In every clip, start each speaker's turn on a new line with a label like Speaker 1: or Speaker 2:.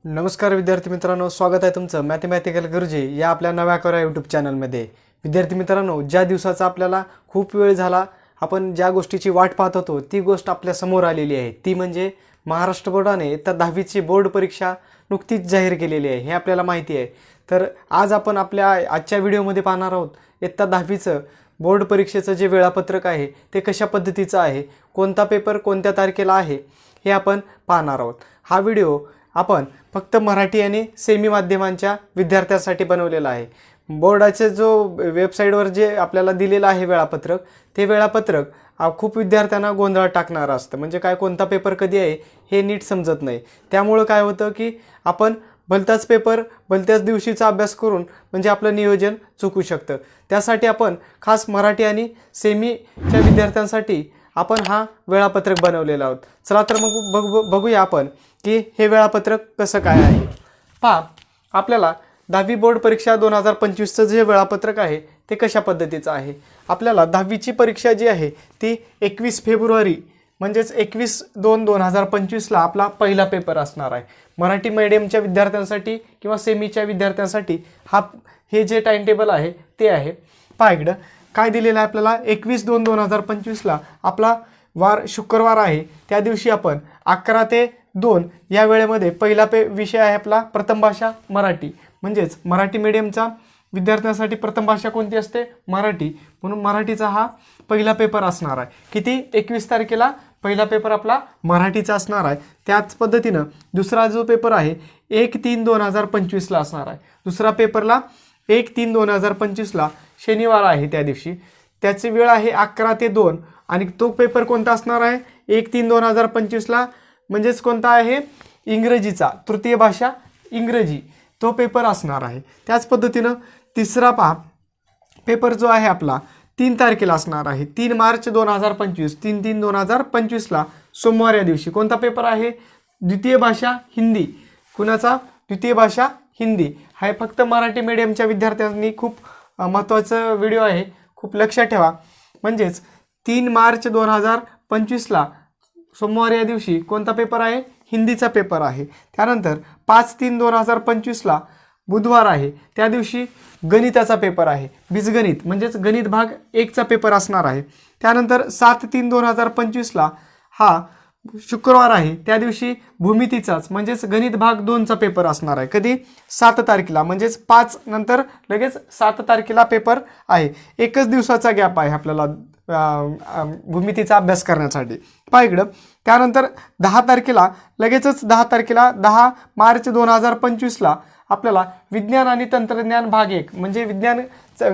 Speaker 1: नमस्कार विद्यार्थी मित्रांनो, स्वागत आहे तुमचं मॅथमॅटिकल गुरुजी या आपल्या नव्या करा यूट्यूब चॅनलमध्ये। विद्यार्थी मित्रांनो, ज्या दिवसाचा आपल्याला खूप वेळ झाला आपण ज्या गोष्टीची वाट पाहत होतो ती गोष्ट आपल्या समोर आलेली आहे, ती म्हणजे महाराष्ट्र बोर्डाने इयत्ता 10वीची बोर्ड परीक्षा नुकतीच जाहीर केलेली आहे हे आपल्याला माहिती आहे। तर आज आपण आपल्या आजच्या व्हिडिओमध्ये पाहणार आहोत इयत्ता 10वीचं बोर्ड परीक्षेचं जे वेळापत्रक आहे ते कशा पद्धतीचं आहे, कोणता पेपर कोणत्या तारखेला आहे हे आपण पाहणार आहोत। हा व्हिडिओ आपण फक्त मराठी आणि सेमी माध्यमांच्या विद्यार्थ्यांसाठी बनवलेला आहे। बोर्डाचे जो वेबसाईटवर जे आपल्याला दिलेलं आहे वेळापत्रक, ते वेळापत्रक खूप विद्यार्थ्यांना गोंधळात टाकणारं असतं। म्हणजे काय, कोणता पेपर कधी आहे हे नीट समजत नाही। त्यामुळे काय होतं की आपण भलताच पेपर भलत्याच दिवशीचा अभ्यास करून म्हणजे आपलं नियोजन चुकू शकतं। त्यासाठी आपण खास मराठी आणि सेमीच्या विद्यार्थ्यांसाठी आपण हा वेळापत्रक बनवलेला आहोत। चला तर मग बघूया आपण की हे वेळापत्रक कसं काय आहे। पहा, आपल्याला 10वी बोर्ड परीक्षा 2025चं जे वेळापत्रक आहे ते कशा पद्धतीचं आहे। आपल्याला 10वीची परीक्षा जी आहे ती 21 फेब्रुवारी म्हणजेच 21/2/2025ला आपला पहिला पेपर असणार आहे। मराठी मीडियमच्या विद्यार्थ्यांसाठी किंवा सेमीच्या विद्यार्थ्यांसाठी हे जे टाइम टेबल आहे ते आहे। पहा इकडं काय दिलेलं आहे आपल्याला, 21/2/2025ला आपला वार शुक्रवार आहे। त्या दिवशी आपण 11 ते 2 या वेळेमध्ये पहिला विषय आहे आपला प्रथम भाषा मराठी। म्हणजेच मराठी मीडियमचा विद्यार्थ्यांसाठी प्रथम भाषा कोणती असते? मराठी। म्हणून मराठीचा हा पहिला पेपर असणार आहे। किती? 21 तारखेला पहिला पेपर आपला मराठीचा असणार आहे। त्याच पद्धतीनं दुसरा जो पेपर आहे 1/3/2025ला असणार आहे। दुसरा पेपरला 1/3/2025ला शनिवार आहे त्या दिवशी, त्याची वेळ आहे 11 ते 2 आणि तो पेपर कोणता असणार आहे 1/3/2025ला, म्हणजेच कोणता आहे? इंग्रजीचा, तृतीय भाषा इंग्रजी, तो पेपर असणार आहे। त्याच पद्धतीनं तिसरा पेपर जो आहे आपला 3 तारखेला असणार आहे, 3 मार्च 2025, 3/3/2025ला सोमवार या दिवशी कोणता पेपर आहे? द्वितीय भाषा हिंदी। कुणाचा? द्वितीय भाषा हिंदी। हा फक्त मराठी मीडियमच्या विद्यार्थ्यांनी खूप महत्त्वाचा व्हिडिओ आहे, खूप लक्षात ठेवा। म्हणजेच 3 मार्च 2025ला सोमवार या दिवशी कोणता पेपर आहे? हिंदीचा पेपर आहे। त्यानंतर 5/3/2025ला बुधवार आहे, त्या दिवशी गणिताचा पेपर आहे, बीजगणित म्हणजेच गणित भाग 1चा पेपर असणार आहे। त्यानंतर 7/3/2025ला हा शुक्रवार आहे, त्या दिवशी भूमितीचाच म्हणजेच गणित भाग 2चा पेपर असणार आहे। कधी? 7 तारखेला, म्हणजेच 5 नंतर लगेच 7 तारखेला पेपर आहे। एकच दिवसाचा गॅप आहे आपल्याला भूमितीचा अभ्यास करण्यासाठी। पहा इकडं, त्यानंतर 10 तारखेला लगेचच 10 तारखेला 10 मार्च 2025ला आपल्याला विज्ञान आणि तंत्रज्ञान भाग 1 म्हणजे विज्ञान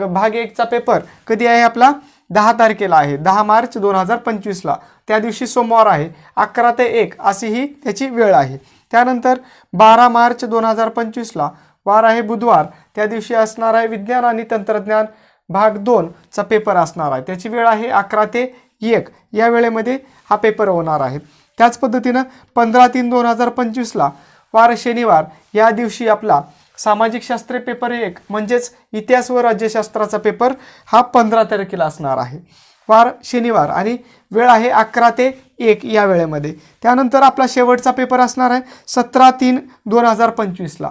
Speaker 1: भाग 1चा पेपर कधी आहे आपला? 10 तारखेला आहे, 10 मार्च 2025ला, त्या दिवशी सोमवार आहे, 11 ते 1 अशी ही त्याची वेळ आहे। त्यानंतर 12 मार्च 2025ला वार आहे बुधवार, त्या दिवशी असणार आहे विज्ञान आणि तंत्रज्ञान भाग 2चा पेपर असणार आहे, त्याची वेळ आहे 11 ते 1 या वेळेमध्ये हा पेपर होणार आहे। त्याच पद्धतीनं 15/3/2025ला वार शनिवार या दिवशी आपला सामाजिक शास्त्र पेपर 1 म्हणजेच इतिहास व राज्यशास्त्राचा पेपर हा 15 तारखेला असणार आहे, वार शनिवार, आणि वेळ आहे 11 ते 1 या वेळेमध्ये। त्यानंतर आपला शेवटचा पेपर असणार आहे 17/3/2025ला,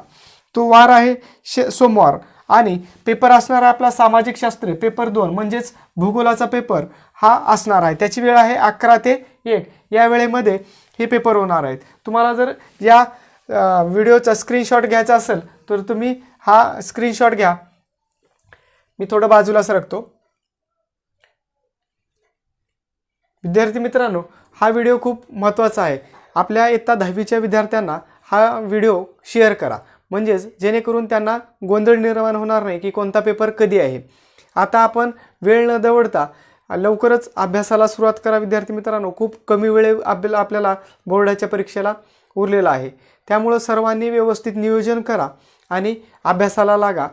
Speaker 1: तो वार आहे सोमवार, आणि पेपर असणार आहे आपला सामाजिक शास्त्र पेपर 2 म्हणजेच भूगोलाचा पेपर हा असणार आहे, त्याची वेळ आहे 11 ते 1 या वेळेमध्ये हे पेपर होणार आहेत। तुम्हाला जर या व्हिडिओचा स्क्रीनशॉट घ्यायचा असेल तर तुम्ही हा स्क्रीनशॉट घ्या। मी थोडं बाजूला सरकतो। विद्यार्थी मित्रांनो, हा व्हिडिओ खूप महत्त्वाचा आहे। आपल्या इयत्ता 10वीच्या विद्यार्थ्यांना हा व्हिडिओ शेअर करा, म्हणजेच जेणेकरून त्यांना गोंधळ निर्माण होणार नाही की कोणता पेपर कधी आहे। आता आपण वेळ न दवडता लवकरच अभ्यासाला सुरुवात करा विद्यार्थी मित्रांनो। खूप कमी वेळ आपल्याला बोर्डाच्या परीक्षेला उरलेला आहे, त्यामुळे सर्वांनी व्यवस्थित नियोजन करा आणि अभ्यासाला लागा।